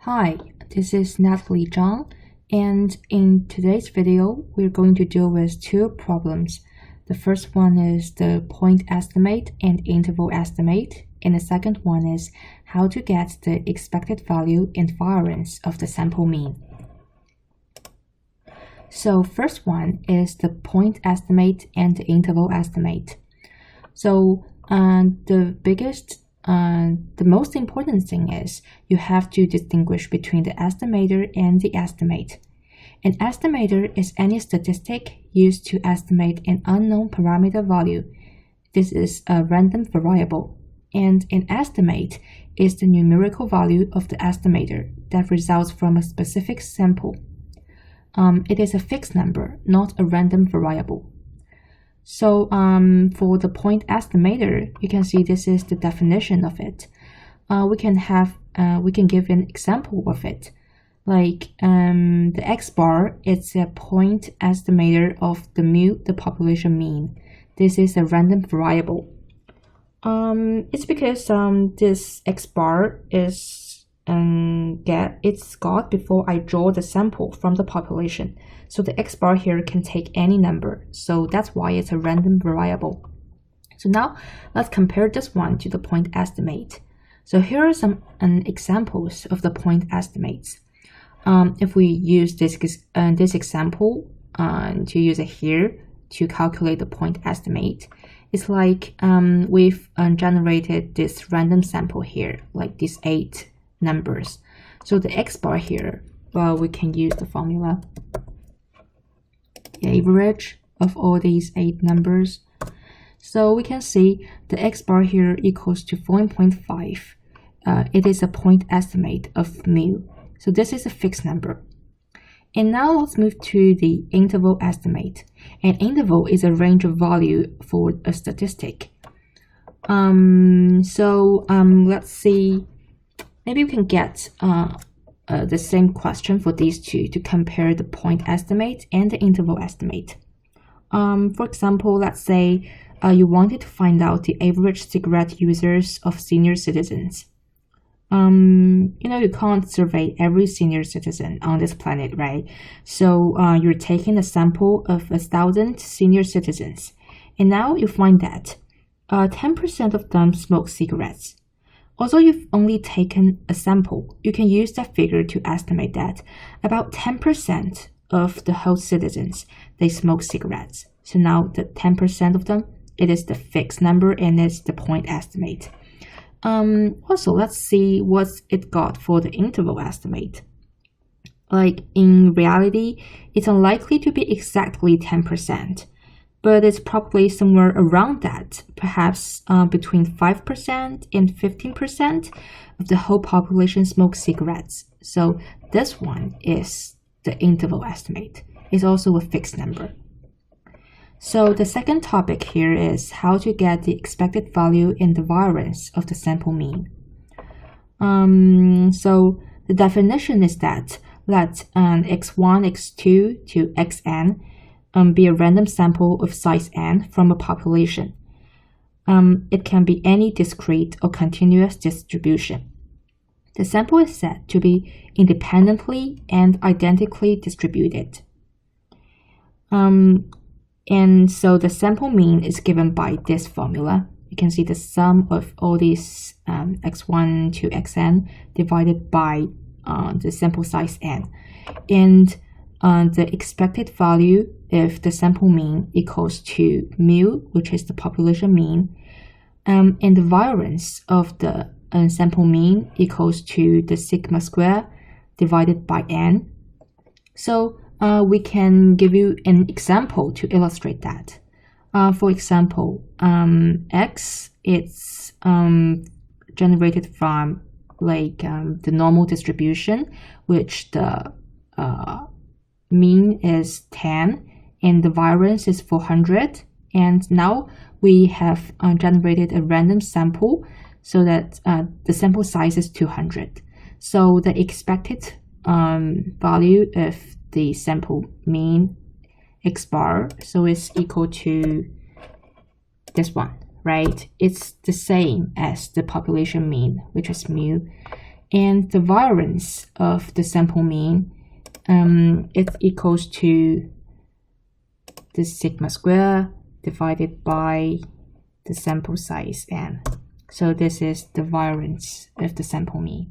Hi, this is Natalie Zhang, and in today's video, we're going to deal with two problems. The first one is the point estimate and interval estimate, and the second one is how to get the expected value and variance of the sample mean. So first one is the point estimate and the interval estimate. So the most important thing is you have to distinguish between the estimator and the estimate. An estimator is any statistic used to estimate an unknown parameter value. This is a random variable, and an estimate is the numerical value of the estimator that results from a specific sample. It is a fixed number, not a random variable. So for the point estimator, you can see this is the definition of it. We can give an example of it. Like the X bar, it's a point estimator of the mu, the population mean. This is a random variable. It's because this X bar is it's got before I draw the sample from the population. So the X bar here can take any number. So that's why it's a random variable. So now let's compare this one to the point estimate. So here are some examples of the point estimates. If we use this example to use it here to calculate the point estimate, it's like we've generated this random sample here, like these 8 numbers. So the X bar here, well, we can use the formula. The average of all these 8 numbers. So we can see the X bar here equals to 4.5. It is a point estimate of mu. So this is a fixed number. And now let's move to the interval estimate. An interval is a range of value for a statistic. Let's see. Maybe we can get the same question for these two to compare the point estimate and the interval estimate. For example, let's say you wanted to find out the average cigarette users of senior citizens. You can't survey every senior citizen on this planet, right? So you're taking a sample of 1,000 senior citizens, and now you find that 10% of them smoke cigarettes. Although you've only taken a sample, you can use that figure to estimate that about 10% of the whole citizens, they smoke cigarettes. So now the 10% of them, it is the fixed number and it's the point estimate. Also, let's see what it got for the interval estimate. Like in reality, it's unlikely to be exactly 10%. But it's probably somewhere around that, perhaps between 5% and 15% of the whole population smokes cigarettes. So this one is the interval estimate. It's also a fixed number. So the second topic here is how to get the expected value and the variance of the sample mean. So the definition is that let x1, x2 to xn be a random sample of size n from a population. It can be any discrete or continuous distribution. The sample is said to be independently and identically distributed. And so the sample mean is given by this formula. You can see the sum of all these x1 to xn divided by the sample size n. And the expected value if the sample mean equals to mu, which is the population mean, and the variance of the sample mean equals to the sigma square divided by n. So we can give you an example to illustrate that. For example, x, it's generated from like the normal distribution, which the mean is 10 and the variance is 400, and now we have generated a random sample so that the sample size is 200. So the expected value of the sample mean x bar, so it's equal to this one, right? It's the same as the population mean, which is mu, And the variance of the sample mean it's equals to the sigma square divided by the sample size n. So this is the variance of the sample mean.